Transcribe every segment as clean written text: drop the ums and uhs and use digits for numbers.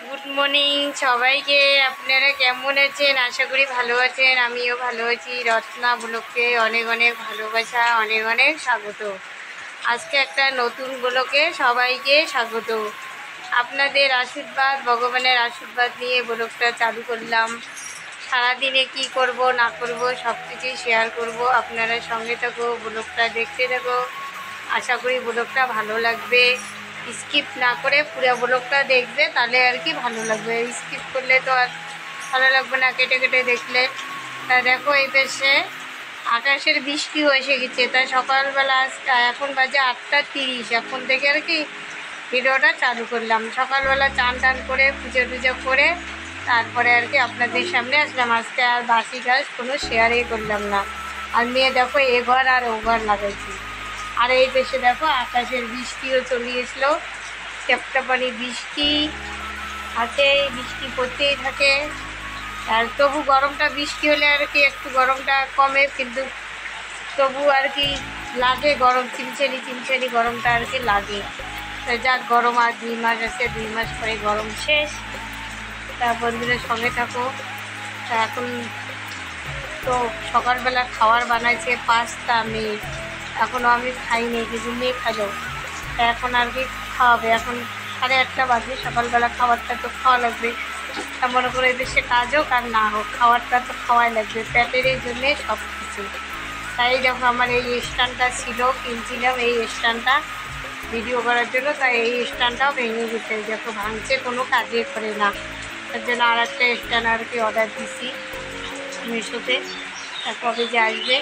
Good morning সবাইকে। আপনারা কেমন আছেন? আশা করি ভালো আছেন। আমিও ভালো আছি। রত্না ব্লগকে অনেক অনেক ভালোবাসা, অনেক অনেক স্বাগত। আজকে একটা নতুন ব্লগে সবাইকে স্বাগত। আপনাদের আশীর্বাদ, ভগবানের আশীর্বাদ নিয়ে ব্লগটা চালু করলাম। সারাদিনে কি করব না করব সব কিছুই শেয়ার করব। আপনারা সঙ্গে থাকো, ব্লগটা দেখতে থাকো। আশা করি ব্লগটা ভালো লাগবে। স্কিপ না করে পুরো ব্লগটা দেখবে, তাহলে আর কি ভালো লাগবে। স্কিপ করলে তো আর ভালো লাগবে না, কেটে কেটে দেখলে। তা দেখো এই দেশে আকাশের বৃষ্টিও এসে গেছে। তা সকালবেলা এখন বাজে 8:30, এখন থেকে আর কি ভিডিওটা চালু করলাম। সকালবেলা চান টান করে পুজো টুজো করে তারপরে আর কি আপনাদের সামনে আসলাম। আজকে আর বাসি কাজ কোনো শেয়ারই করলাম না। আর মেয়ে দেখো এ ঘর আর ও ঘর লাগাইছি। আর এই দেশে দেখো আকাশের বৃষ্টিও চলে এসলো। টেপটাপানি বৃষ্টি আছে, বৃষ্টি পড়তেই থাকে। আর তবু গরমটা, বৃষ্টি হলে আর কি একটু গরমটা কমে, কিন্তু তবু আর কি লাগে গরম, চিমচেনি চিমচেনি গরমটা আর কি লাগে। যাক, গরম আর 2 মাস আছে, 2 মাস পরে গরম শেষ। তা বন্ধুদের সঙ্গে থাকো। তা এখন তো সকালবেলা খাবার বানাইছে পাস্তা মেয়ে, এখনও আমি খাইনি, কিছু মেয়ে খালো। তা এখন আর কি খাওয়াবে। এখন 8:30 বাজে, সকালবেলা খাবারটা তো খাওয়া লাগবে। তা মনে করে দেশে কাজ হোক আর না হোক, খাবারটা তো খাওয়াই লাগবে, পেটের এই জন্যে সব কিছু। তাই যখন আমার এই স্ট্যান্ডটা ছিল, কিনছিলাম এই স্ট্যান্ডটা ভিডিও করার জন্য, তাই এই স্ট্যান্ডটাও ভেঙে গেছে, যত ভাঙছে কোনো কাজে করে না। তার জন্য আর একটা স্ট্যান্ড আর কি অর্ডার দিছি মিশোতে। কবে যে আসবে।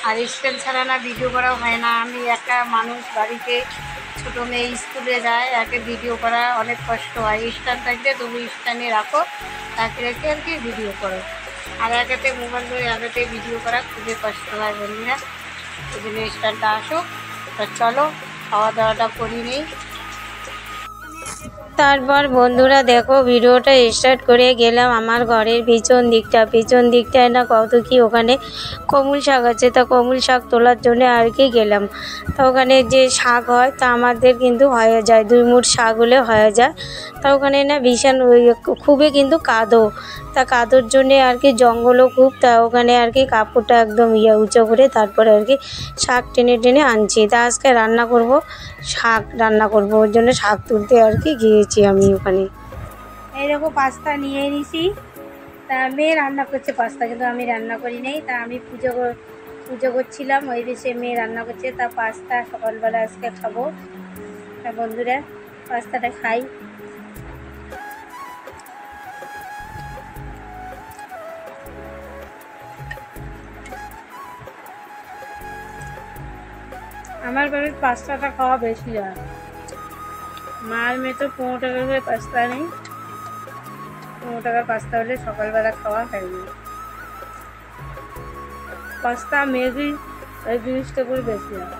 আর স্ট্যান্ড ছাড়া না ভিডিও করা হয় না। আমি একা মানুষ, বাড়িতে ছোটো মেয়ে স্কুলে যায়, একে ভিডিও করা অনেক কষ্ট হয়। স্ট্যান্ড থাকলে তবু স্ট্যান্ডে রাখো, তাকে রেখে আর কি ভিডিও করো। আর একাতে মোবাইল ধরে একাতে ভিডিও করা খুবই কষ্ট হয় বন্ধুরা। ওই জন্য স্ট্যান্ডটা আসো। তা চলো খাওয়া দাওয়াটা করি নেই। তারপর বন্ধুরা দেখো ভিডিওটা স্টার্ট করে গেলাম আমার ঘরের পিছন দিকটায় না কত কি ওখানে কমল শাক আছে। তা কমল শাক তোলার জন্য আর কি গেলাম। তা ওখানে যে শাক হয় তা আমাদের কিন্তু হয়ে যায়, 2 মুঠ শাক হলে হয়ে যায়। তা ওখানে না ভীষণ খুবই কিন্তু কাদো। তা কাদোর জন্যে আর কি জঙ্গলও খুব। তা ওখানে আর কি কাপড়টা একদম উঁচু করে তারপরে আর কি শাক টেনে টেনে আনছি। তা আজকে শাক রান্না করব, ওর জন্য শাক তুলতে আর কি গিয়েছি আমি ওখানে। এই দেখো পাস্তা নিয়ে নিছি। তা মেয়ে রান্না করছে পাস্তা, কিন্তু আমি রান্না করি নাই। তা আমি পুজো করছিলাম, ওই দেশে মেয়ে রান্না করছে। তা পাস্তা সকালবেলা আজকে খাবো। তা বন্ধুরা পাস্তাটা খাই। আমার বাড়ির পাস্তাটা খাওয়া বেশি হয়। মার মেয়ে তো 15 টাকা করে পাস্তা নেই, 15 টাকার পাস্তা হলে সকালবেলা খাওয়া হয়নি। পাস্তা ম্যাগি এই জিনিসটা করে বেশি হয়।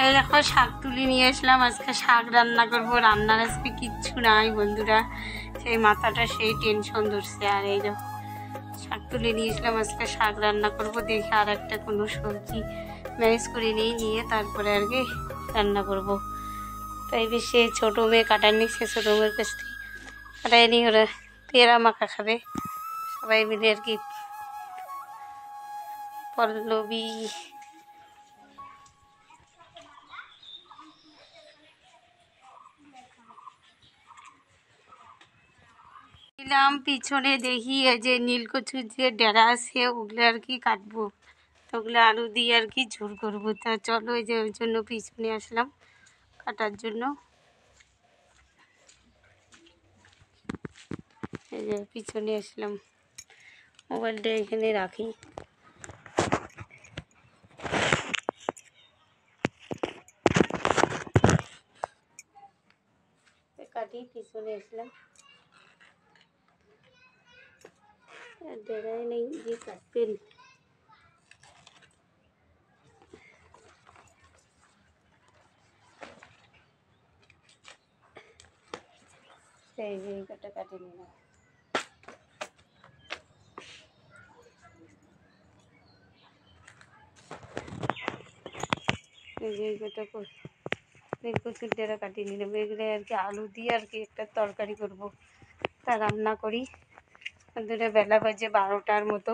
এই দেখো শাক তুলে নিয়ে আসলাম। আজকে শাক রান্না করবো। রান্নার আজকে কিচ্ছু নাই বন্ধুরা, সেই মাথাটা সেই টেনশন ধরছে। আর এই দেখো শাক তুলে নিয়ে আসলাম, আজকে শাক রান্না করব। দেখে আর একটা কোনো সবজি ম্যানেজ করে নিয়ে তারপরে আর কি রান্না করব। তাই বেশি ছোটো মেয়ে কাটার নিচ্ছে, ছোটো মেয়ের কাছ থেকে কাটাই নিয়ে ওরা পেয়ারা মাখা খাবে সবাই মিলে আর কি। পল্লবী দিলাম পিছনে, দেখি এই যে নীলকচুর যে ডেরা আছে ওগুলো আর কি কাটবো। তো ওগুলো আলু দিয়ে আর কি ঝোল করবো। তা চলো এই যে ওই জন্য পিছনে আসলাম কাটার জন্য। এই যে পিছনে আসলাম, মোবাইলটা এখানে রাখি। কাটি পিছনে আসলাম, ডেরাই নেই যে কাটবেন। সেই যে এই কটা কাটে নিলাম। এই যে এই কটা কচুর ডেরা কাটিয়ে নিলাম। এগুলো আর কি আলু দিয়ে আর কি একটা তরকারি করব, তা রান্না করি। দুটো বেলা বাজে 12টার মতো,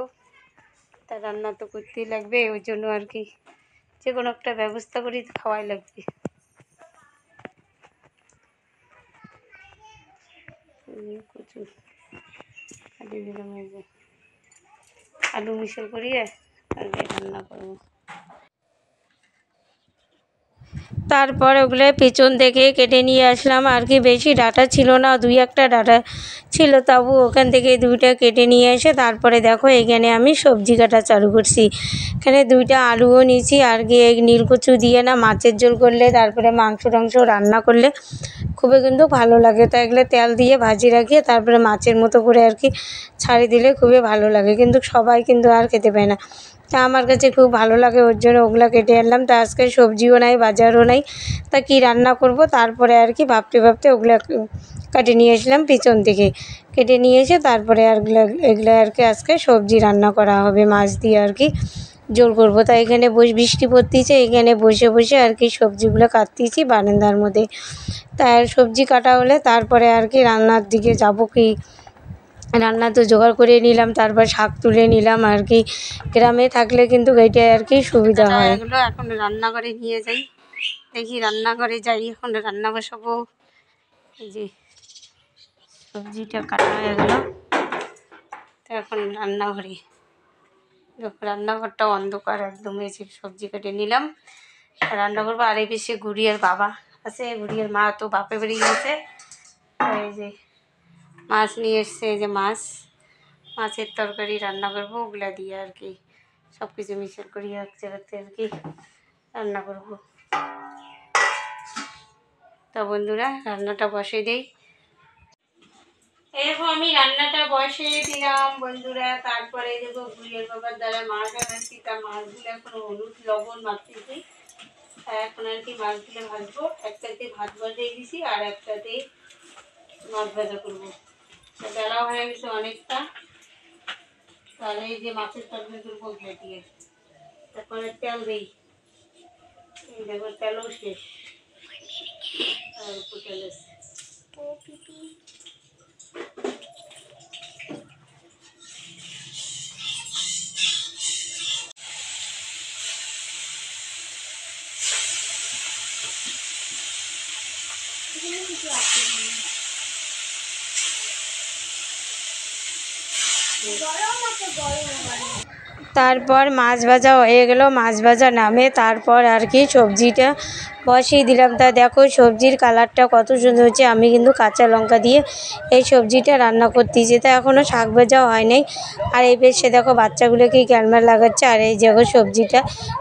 তা রান্না তো করতেই লাগবে, ওই জন্য আর কি যে কোনো একটা ব্যবস্থা করি, খাওয়াই লাগবে। কচুর কাটিয়ে নিলাম, এই যে আলু মিশল করিয়ে আর রান্না করবো। তারপর ওগুলো পেছন থেকে কেটে নিয়ে আসলাম আর কি। বেশি ডাঁটা ছিল না, 2-1টা ডাঁটা ছিল, তবু ওখান থেকে 2টা কেটে নিয়ে এসে তারপরে দেখো এখানে আমি সবজি কাটা চালু করছি। এখানে 2টা আলুও নিয়েছি আর কি। এই নীলকচু দিয়ে না মাছের ঝোল করলে, তারপরে মাংস টাংস রান্না করলে খুবই কিন্তু ভালো লাগে। তো এগুলো তেল দিয়ে ভাজি রাখিয়ে তারপরে মাছের মতো করে আর কি ছাড়ি দিলে খুবই ভালো লাগে, কিন্তু সবাই কিন্তু আর খেতে পায় না। তা আমার কাছে খুব ভালো লাগে, ওর জন্য ওগুলো কেটে আনলাম। তা আজকে সবজিও নাই, বাজারও নাই, তা কী রান্না করব তারপরে আর কি ভাবতে ভাবতে ওগুলো কেটে নিয়ে আসলাম পিছন থেকে। কেটে নিয়ে এসে তারপরে এগুলো আর কি আজকে সবজি রান্না করা হবে, মাছ দিয়ে আর কি ঝোল করবো। তাই এখানে বৃষ্টি পড়তেছে, এখানে বসে বসে আর কি সবজিগুলো কাটতেছি বারান্দার মধ্যে। তার সবজি কাটা হলে তারপরে আর কি রান্নার দিকে যাব। কি রান্না তো জোগাড় করে নিলাম, তারপর শাক তুলে নিলাম আর কি। গ্রামে থাকলে কিন্তু এইটাই আর কি সুবিধা হয়। এগুলো এখন রান্নাঘরে নিয়ে যাই, দেখি রান্নাঘরে যাই, এখন রান্না বসাবো। এই যে সবজিটা কাটা হয়ে গেল, তো এখন রান্নাঘরে, রান্নাঘরটা অন্ধকার একদম। এই যে সবজি কেটে নিলাম, রান্না করবো। আর এই বেশি গুড়িয়ার বাবা আছে, গুড়িয়ার মা তো বাপে বাড়ি গেছে। এই যে মাছ নিয়ে এসছে, এই যে মাছের তরকারি রান্না করবো, ওগুলা দিয়ে আর কি সব কিছু মিশাল করি এক জায়গাতে আর কি রান্না করবো। তা বন্ধুরা রান্নাটা বসে দেই। এরকম আমি রান্নাটা বসিয়ে দিলাম বন্ধুরা। তারপরে দেখো গুড়িয়ার বাবার দ্বারা মাছ আনাচ্ছি, তা মাছগুলো এখন হলুদ লবণ মাখতেছি। এখন আর কি মাছগুলো ভাজবো, একটাতে ভাত বসিয়ে দিছি আর একটাতে মাছ ভাজা করবো। বেলাও হয়ে গেছে অনেকটা, তাহলে এই যে মাছের তরকারি করবো ওগুলো দিয়ে। তারপরে তেল দিই, এই দেখো তেলও শেষ, আর একটু তেল আছে। তারপর মাছ ভাজা হয়ে গেল, মাছ ভাজা নামে তারপর আর কি সবজিটা বসিয়ে দিলাম। তা দেখো সবজির কালারটা কত সুন্দর হচ্ছে। আমি কিন্তু কাঁচা লঙ্কা দিয়ে এই সবজিটা রান্না করতেছি, তা এখনও শাক ভাজাও হয় নাই। আর এই বেশে দেখো বাচ্চাগুলোকে ক্যালমার লাগাচ্ছে, আর এই দেখো সবজিটা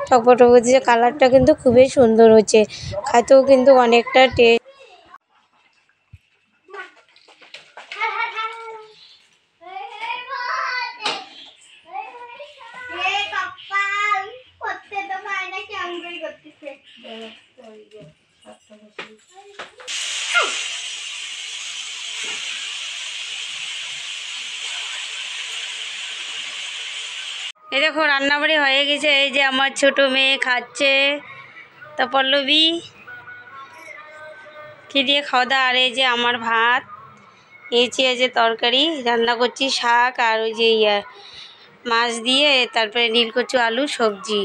টকবক দিচ্ছে, কালারটা কিন্তু খুবই সুন্দর হচ্ছে, খাইতেও কিন্তু অনেকটা টেস্ট। এই দেখো রান্নাবাড়ি হয়ে গেছে, এই যে আমার ছোট মেয়ে খাচ্ছে, তা পল্লবী কি দিয়ে খাওয়া দাওয়া। আর এই যে আমার ভাত, এই যে তরকারি রান্না করছি, শাক আর ওই যে মাছ দিয়ে, তারপরে নীলকচু আলু সবজি।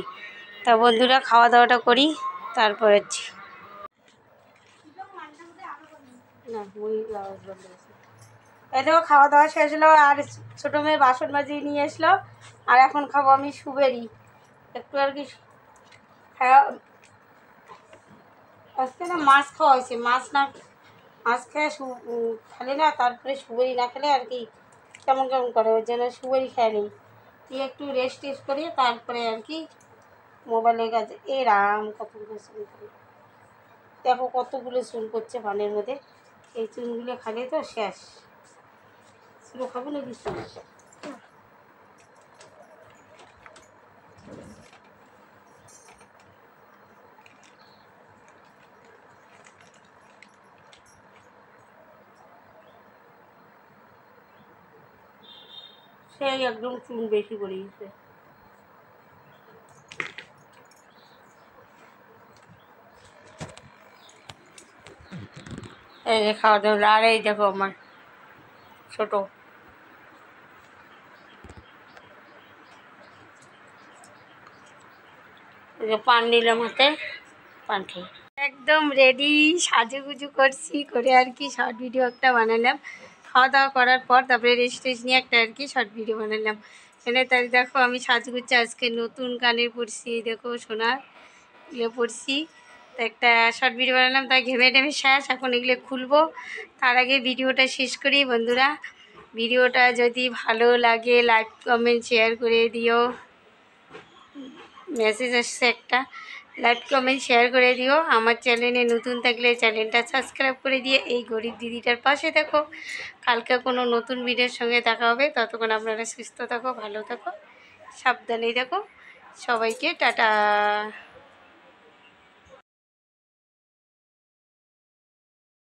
তা বন্ধুরা খাওয়া দাওয়াটা করি তারপর হচ্ছে না এই দেখো খাওয়া দাওয়া শেষ হলো, আর ছোটো মেয়ে বাসন মাজিয়ে নিয়ে আসলো। আর এখন খাবো আমি সুবেরি একটু আর কি খাওয়া। আজকে না মাছ খাওয়া হয়েছে, মাছ খেয়ে খেলে না, তারপরে সুবেরি না খেলে আর কি কেমন কেমন করে, ওই জন্য সুবেরি খেয়ে নিই। তুই একটু রেস্ট করি, তারপরে আর কি মোবাইলের কাছে রাম কতগুলো চুল করে, দেখো কতগুলো চুল করছে বানের মধ্যে। এই চুনগুলো খালে তো শেষ। শুধু খাবো না কিছু। সেই একদম চুন বেশি করে দিয়েছে। এই যে খাওয়া দাওয়া। আর এই দেখো আমার ছোট এই যে পান নিলাম হাতে, পান খাই। একদম রেডি, সাজুগুজু করছি করে আর কি শর্ট ভিডিও একটা বানালাম। খাওয়া দাওয়া করার পর তারপরে রেস্ট টেস্ট নিয়ে একটা আর কি শর্ট ভিডিও বানালাম। এনে তাই দেখো আমি সাজগুজছে আজকে নতুন কানের পরছি, দেখো সোনার এগুলো পরছি। তো একটা শর্ট ভিডিও বানালাম, তাই ঘেমে টেমে শেষ। এখন এগুলো খুলবো। তার আগে ভিডিওটা শেষ করি বন্ধুরা। ভিডিওটা যদি ভালো লাগে লাইক কমেন্ট শেয়ার করে দিও। মেসেজ আসছে একটা, লাইক কমেন্ট শেয়ার করে দিও। আমার চ্যানেলে নতুন থাকলে চ্যানেলটা সাবস্ক্রাইব করে দিয়ে এই গরিব দিদিটার পাশে দেখো। কালকে কোনো নতুন ভিডিওর সঙ্গে দেখা হবে। ততক্ষণ আপনারা সুস্থ থাকো, ভালো থাকো, সাবধানে থাকো। সবাইকে টাটা।